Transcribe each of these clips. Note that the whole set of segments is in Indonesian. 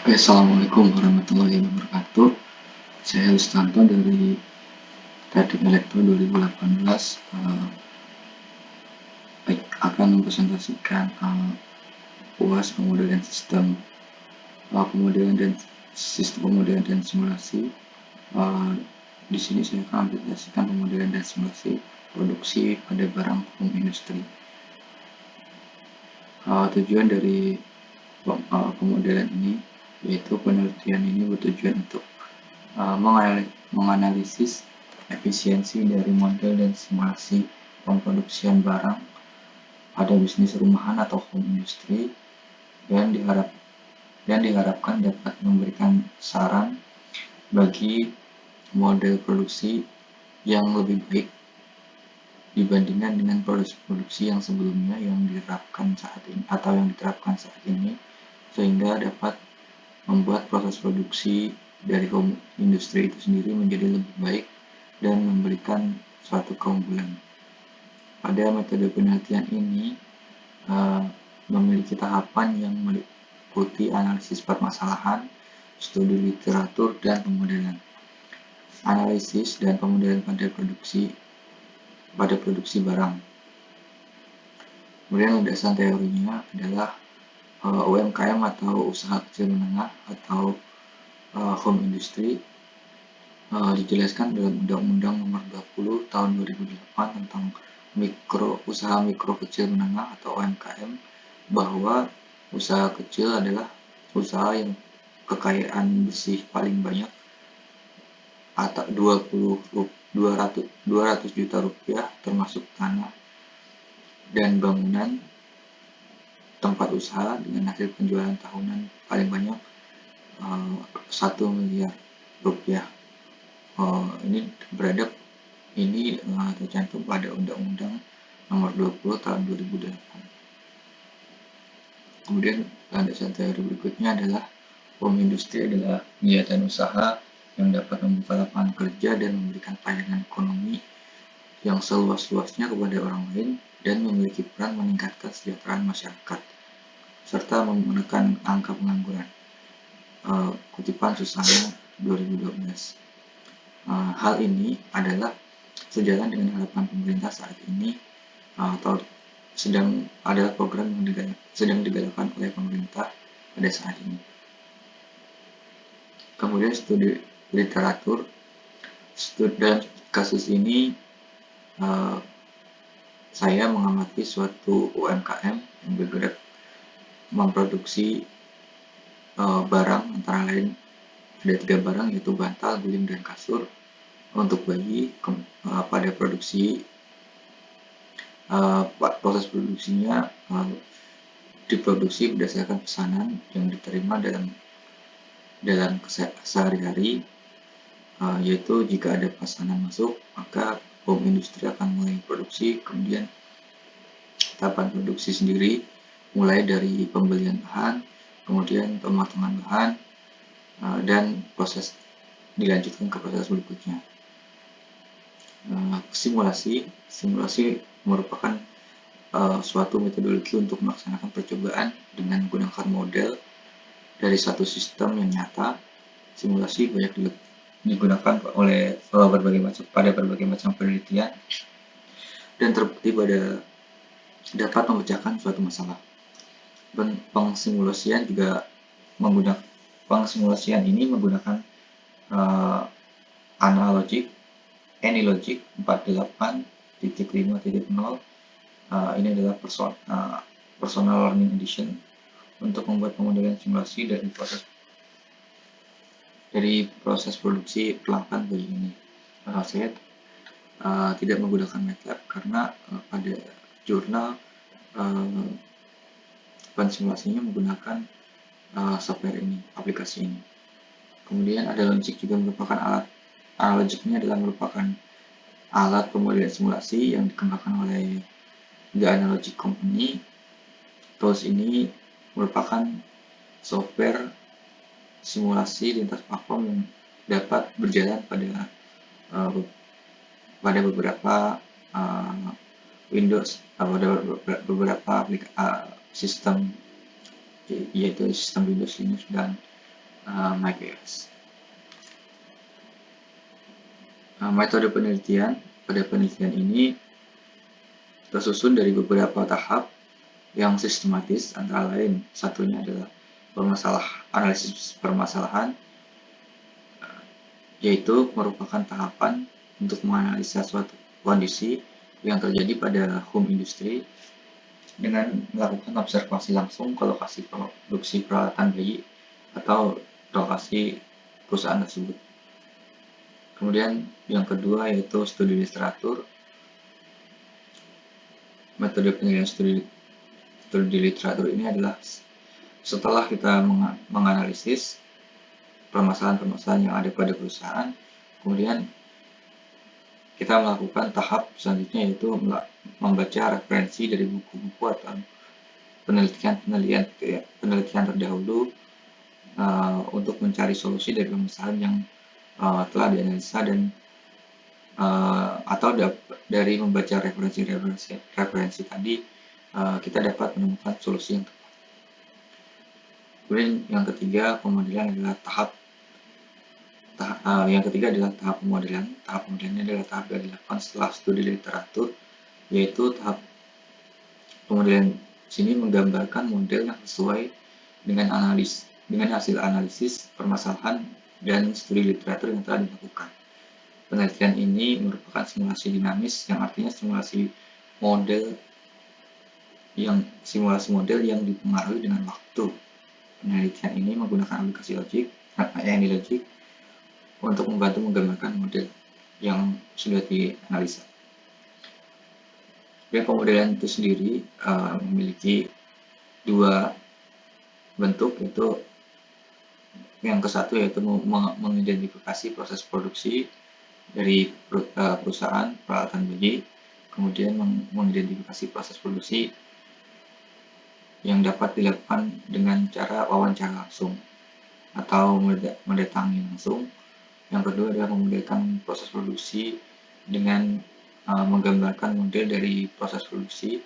Assalamualaikum warahmatullahi wabarakatuh. Saya Lustanto dari Teknik Elektro 2018 akan mempresentasikan UAS pemodelian sistem pemodelian dan simulasi. Di sini saya akan mempresentasikan pemodelian dan simulasi produksi pada barang home industry. Tujuan dari pemodelian ini yaitu penelitian ini bertujuan untuk menganalisis efisiensi dari model dan simulasi pemproduksian barang pada bisnis rumahan atau home industry dan diharapkan dapat memberikan saran bagi model produksi yang lebih baik dibandingkan dengan produksi yang sebelumnya yang diterapkan saat ini sehingga dapat membuat proses produksi dari home industry itu sendiri menjadi lebih baik dan memberikan suatu keunggulan. Pada metode penelitian ini memiliki tahapan yang meliputi analisis permasalahan, studi literatur, dan pemodelan. Analisis dan pemodelan pada produksi barang. Kemudian landasan teorinya adalah UMKM atau usaha kecil menengah atau home industry dijelaskan dalam Undang-Undang Nomor 20 Tahun 2008 tentang usaha mikro kecil menengah atau UMKM, bahwa usaha kecil adalah usaha yang kekayaan bersih paling banyak atau 200 juta rupiah termasuk tanah dan bangunan tempat usaha dengan hasil penjualan tahunan paling banyak 1 miliar rupiah. Ini tercantum pada Undang-Undang Nomor 20 Tahun 2008. Kemudian landasan teori berikutnya adalah home industry adalah kegiatan usaha yang dapat membuka lapangan kerja dan memberikan pelayanan ekonomi yang seluas-luasnya kepada orang lain dan memiliki peran meningkatkan kesejahteraan masyarakat serta menekan angka pengangguran. Kutipan Susana 2012. Hal ini adalah sejalan dengan harapan pemerintah saat ini adalah program yang sedang digalakkan oleh pemerintah pada saat ini. Kemudian studi literatur. Dalam kasus ini saya mengamati suatu UMKM yang bergerak memproduksi barang, antara lain ada 3 barang yaitu bantal, guling, dan kasur untuk bayi. Pada proses produksinya diproduksi berdasarkan pesanan yang diterima dalam sehari-hari, yaitu jika ada pesanan masuk maka home industry akan mulai produksi. Kemudian tahapan produksi sendiri mulai dari pembelian bahan, kemudian pemotongan bahan, dan proses dilanjutkan ke proses berikutnya. Simulasi merupakan suatu metodologi untuk melaksanakan percobaan dengan menggunakan model dari satu sistem yang nyata. Simulasi banyak digunakan pada berbagai macam penelitian dan terbukti dapat memecahkan suatu masalah. Pengsimulasian ini menggunakan AnyLogic 48.5.0. Ini adalah Personal Learning Edition untuk membuat pemodelian simulasi dari proses produksi peralatan bayi ini. Saya tidak menggunakan MATLAB karena pada jurnal pensimulasinya menggunakan software ini, aplikasi ini. Kemudian AnyLogic juga merupakan AnyLogic-nya adalah merupakan alat pemodelian simulasi yang dikembangkan oleh The Analogic Company. Tools ini merupakan software simulasi lintas platform yang dapat berjalan pada beberapa Windows, beberapa sistem, yaitu sistem Windows, Linux, dan MyPS. Metode penelitian. Pada penelitian ini tersusun dari beberapa tahap yang sistematis, antara lain satunya adalah analisis permasalahan, yaitu merupakan tahapan untuk menganalisa suatu kondisi yang terjadi pada home industry dengan melakukan observasi langsung ke lokasi produksi peralatan bayi atau lokasi perusahaan tersebut. Kemudian yang kedua yaitu studi literatur. Metode penilaian studi literatur ini adalah setelah kita menganalisis permasalahan-permasalahan yang ada pada perusahaan, kemudian kita melakukan tahap selanjutnya yaitu membaca referensi dari buku-buku atau penelitian terdahulu untuk mencari solusi dari permasalahan yang telah dianalisa dan atau dari membaca referensi tadi kita dapat menemukan solusi yang tepat. Kemudian yang ketiga pemodelan adalah tahap pemodelan. Tahap pemodelannya adalah tahap yang dilakukan setelah studi literatur, yaitu tahap pemodelan sini menggambarkan model yang sesuai dengan hasil analisis permasalahan dan studi literatur yang telah dilakukan. Penelitian ini merupakan simulasi dinamis, yang artinya simulasi model yang dipengaruhi dengan waktu. Penelitian ini menggunakan aplikasi logic untuk membantu menggambarkan model yang sudah dianalisa. Dan pemodelan itu sendiri memiliki dua bentuk, yaitu yang satu yaitu mengidentifikasi proses produksi dari perusahaan peralatan bayi, kemudian mengidentifikasi proses produksi yang dapat dilakukan dengan cara wawancara langsung atau mendatangi langsung. Yang kedua adalah memodelkan proses produksi dengan menggambarkan model dari proses produksi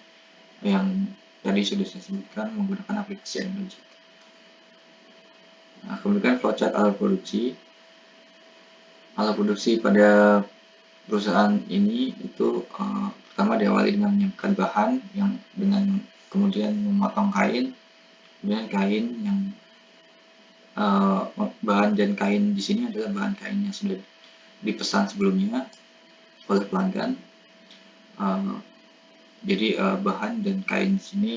yang tadi sudah saya sebutkan menggunakan aplikasi logic. Kemudian flowchart alat produksi. Alat produksi pada perusahaan ini itu pertama diawali dengan menyiapkan bahan yang dengan kemudian memotong kain, kemudian kain yang bahan dan kain di sini adalah bahan kain yang sudah dipesan sebelumnya oleh pelanggan. Jadi bahan dan kain di sini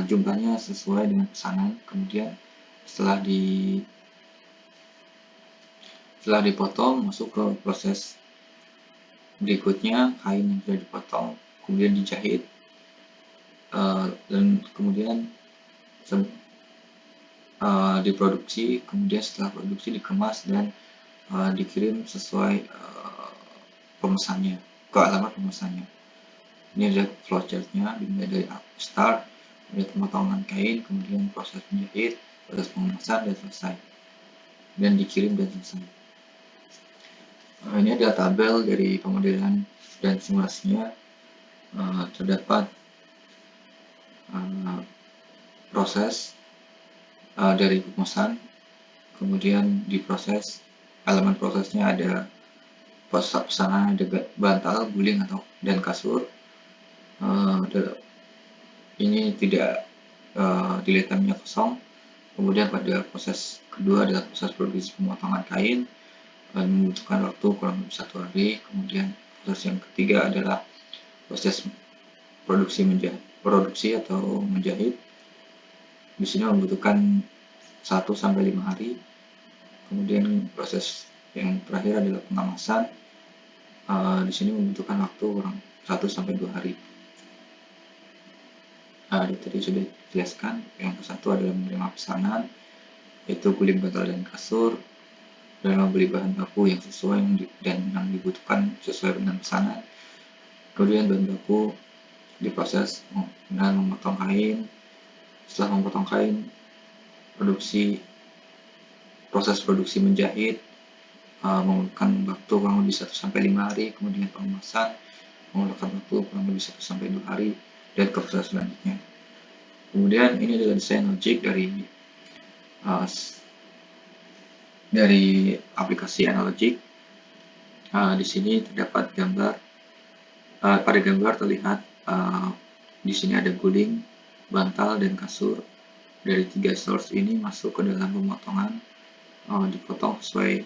jumlahnya sesuai dengan pesanan. Kemudian setelah dipotong masuk ke proses berikutnya, kain yang sudah dipotong kemudian dijahit dan kemudian diproduksi, kemudian setelah produksi dikemas dan dikirim sesuai pemesannya ke alamat pemesannya. Ini adalah flowchartnya, dimulai dari start, kemudian pemotongan kain, kemudian proses menjahit, proses pengemasan dan selesai, dan dikirim dan selesai. Ini adalah tabel dari pemodelan dan simulasinya. Terdapat proses dari pemesan, kemudian diproses. Elemen prosesnya ada pesanan, ada bantal, guling dan kasur. Ini tidak dilihat minyak kosong. Kemudian pada proses kedua adalah proses produksi pemotongan kain, membutuhkan waktu kurang lebih 1 hari. Kemudian proses yang ketiga adalah proses produksi atau menjahit. Di sini membutuhkan 1-5 hari. Kemudian proses yang terakhir adalah pengemasan. Di sini membutuhkan waktu kurang 1-2 hari. Tadi sudah dijelaskan. Yang satu adalah menerima pesanan, yaitu guling, bantal, dan kasur, dan membeli bahan baku yang sesuai dan yang dibutuhkan sesuai dengan pesanan. Kemudian bahan baku diproses dengan memotong kain. Setelah memotong kain, proses produksi menjahit memakan waktu kurang lebih 1-5 hari. Kemudian pengemasan memakan waktu kurang lebih 1-2 hari, dan ke proses selanjutnya. Kemudian ini adalah desain logic dari dari aplikasi Analogic. Di sini terdapat gambar, pada gambar terlihat di sini ada guling, bantal, dan kasur. Dari 3 source ini masuk ke dalam pemotongan, dipotong sesuai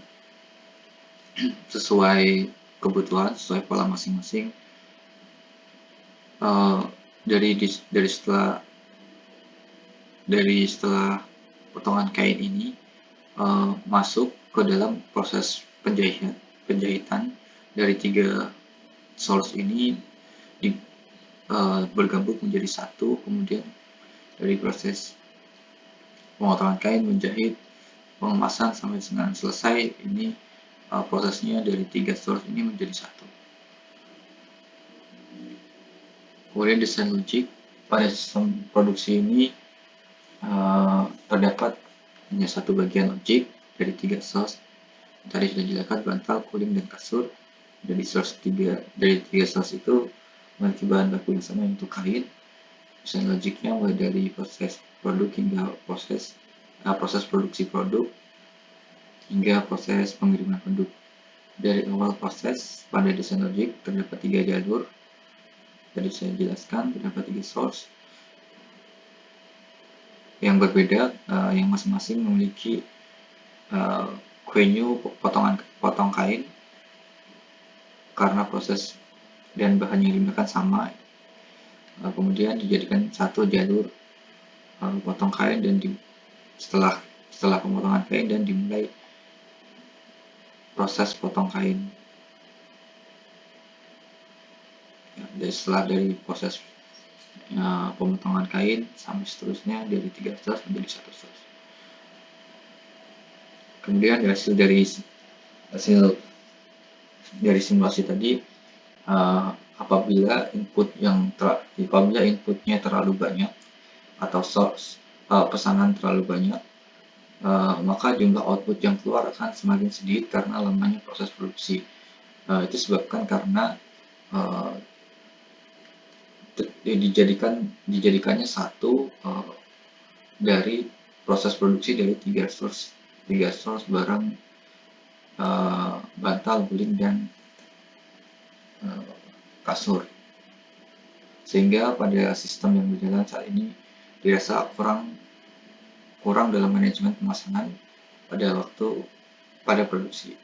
kebutuhan, sesuai pola masing-masing. Dari setelah potongan kain ini masuk ke dalam proses penjahitan dari 3 source ini bergabung menjadi satu, kemudian dari proses pemotongan kain, menjahit, pengemasan sampai dengan selesai, ini prosesnya dari 3 source ini menjadi satu. Kemudian desain logik. Pada sistem produksi ini terdapat hanya satu bagian logik dari 3 source. Tadi sudah dijelaskan bantal, guling, dan kasur. Dari 3 source itu memiliki bahan baku yang sama, yaitu kain. Desain logiknya mulai dari proses produk hingga proses produksi produk hingga proses pengiriman produk. Dari awal proses pada desain logik terdapat 3 jalur. Tadi saya jelaskan terdapat 3 source yang berbeda, yang masing-masing memiliki potong kain karena proses dan bahan yang digunakan sama. Kemudian dijadikan satu jalur potong kain dan setelah pemotongan kain dan dimulai proses potong kain. Setelah dari proses pemotongan kain sampai seterusnya dari 3 source menjadi 1 source. Kemudian hasil dari simulasi tadi, apabila inputnya terlalu banyak atau pesanan terlalu banyak, maka jumlah output yang keluar akan semakin sedikit karena lamanya proses produksi. Itu disebabkan karena dijadikannya satu dari proses produksi dari 3 source barang bantal, guling, dan kasur. Sehingga pada sistem yang berjalan saat ini dirasa kurang dalam manajemen pemasangan pada produksi.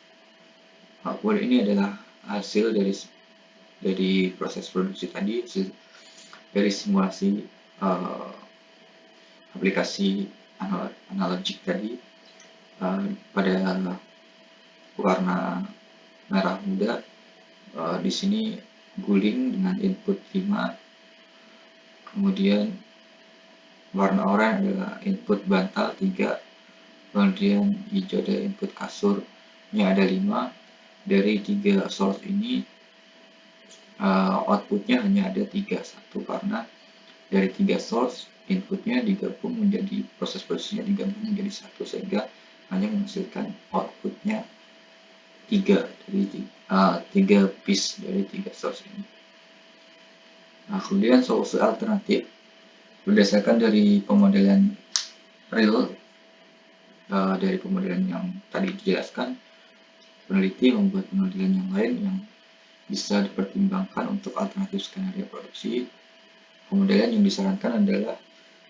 Kemudian ini adalah hasil dari proses produksi tadi, dari simulasi aplikasi Analogic tadi. Pada warna merah muda, di sini guling dengan input 5, kemudian warna oranye adalah input bantal 3, kemudian hijau adalah input kasurnya ada 5. Dari 3 source ini outputnya hanya ada 3, satu, karena dari 3 source inputnya digabung menjadi proses produksinya digabung menjadi satu, sehingga hanya menghasilkan outputnya 3 piece dari 3 source ini. Kemudian solusi alternatif berdasarkan dari pemodelan real, dari pemodelan yang tadi dijelaskan, peneliti membuat pemodelan yang lain yang bisa dipertimbangkan untuk alternatif skenario produksi. Pemodelan yang disarankan adalah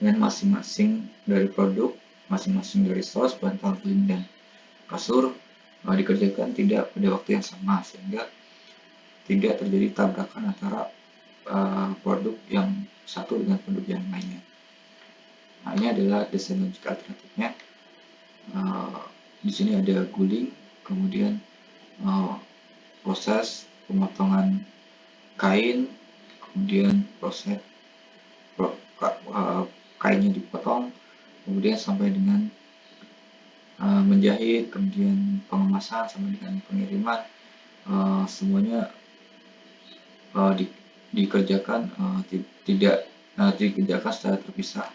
dengan masing-masing dari produk, masing-masing dari source, bantal, guling, dan kasur dikerjakan tidak pada waktu yang sama, sehingga tidak terjadi tabrakan antara produk yang satu dengan produk yang lainnya. Ini adalah desain logik alternatifnya. Di sini ada guling, kemudian proses pemotongan kain, kemudian proses kainnya dipotong, kemudian sampai dengan menjahit, kemudian pengemasan sampai dengan pengiriman, semuanya dikerjakan dikerjakan secara terpisah.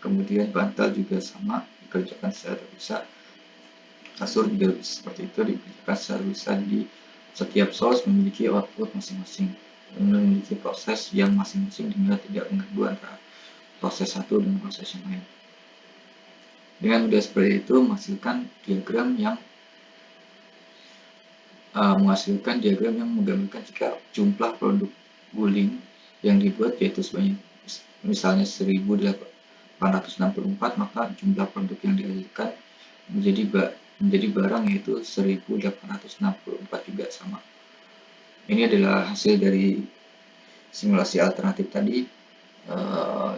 Kemudian bantal juga sama, dikerjakan secara terpisah. Kasur juga seperti itu, dikerjakan secara terpisah. Jadi setiap source memiliki output masing-masing, memiliki proses yang masing-masing sehingga tidak mengganggu antara proses satu dengan proses yang lain. Dengan mudah seperti itu menghasilkan diagram yang menghasilkan diagram yang menggambarkan jika jumlah produk guling yang dibuat yaitu sebanyak misalnya 1864, maka jumlah produk yang dihasilkan menjadi barang yaitu 1864 juga sama. Ini adalah hasil dari simulasi alternatif tadi.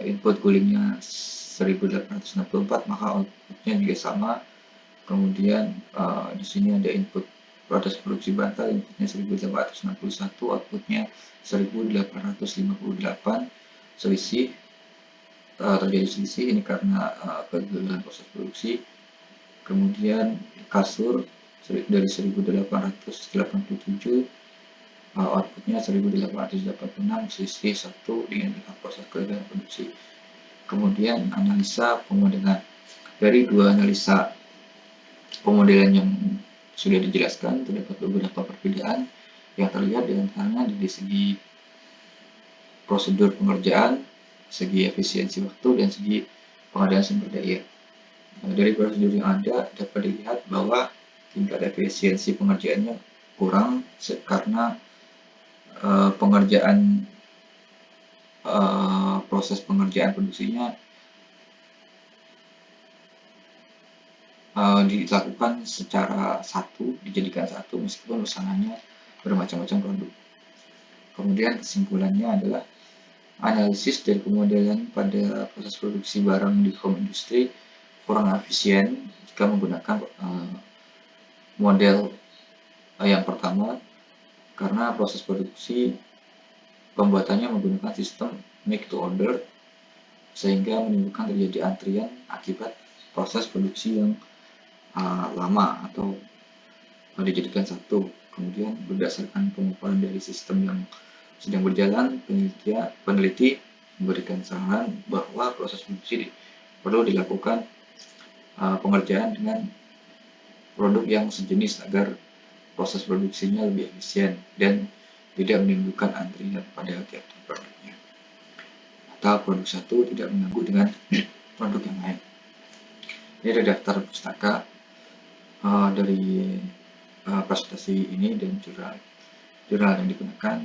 Input gulingnya 1864, maka outputnya juga sama. Kemudian di sini ada input proses produksi bantal, inputnya 1861, outputnya 1858. Terjadi selisih ini karena kegagalan proses produksi. Kemudian kasur dari 1887, outputnya 1886, selisih 1 dengan proses kegagalan produksi. Kemudian analisa pemodelan. Dari dua analisa pemodelan yang sudah dijelaskan, terdapat beberapa perbedaan yang terlihat di antaranya dari segi prosedur pengerjaan, segi efisiensi waktu, dan segi pengadaan sumber daya. Dari prosedur yang ada dapat dilihat bahwa tingkat efisiensi pengerjaannya kurang karena proses pengerjaan produksinya dilakukan secara dijadikan satu meskipun pesanannya bermacam-macam produk. Kemudian kesimpulannya adalah analisis dari pemodelan pada proses produksi barang di home industry kurang efisien jika menggunakan model yang pertama, karena proses produksi pembuatannya menggunakan sistem make to order sehingga menimbulkan terjadi antrian akibat proses produksi yang lama atau dijadikan satu. Kemudian berdasarkan pengukuran dari sistem yang sedang berjalan, peneliti memberikan saran bahwa proses produksi perlu dilakukan pengerjaan dengan produk yang sejenis agar proses produksinya lebih efisien dan tidak menimbulkan antrian pada tiap-tiap produknya, atau produk satu tidak mengganggu dengan produk yang lain. Ini ada daftar pustaka dari presentasi ini dan jurnal yang digunakan.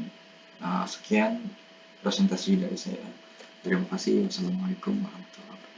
Sekian presentasi dari saya. Terima kasih. Wassalamualaikum warahmatullahi wabarakatuh.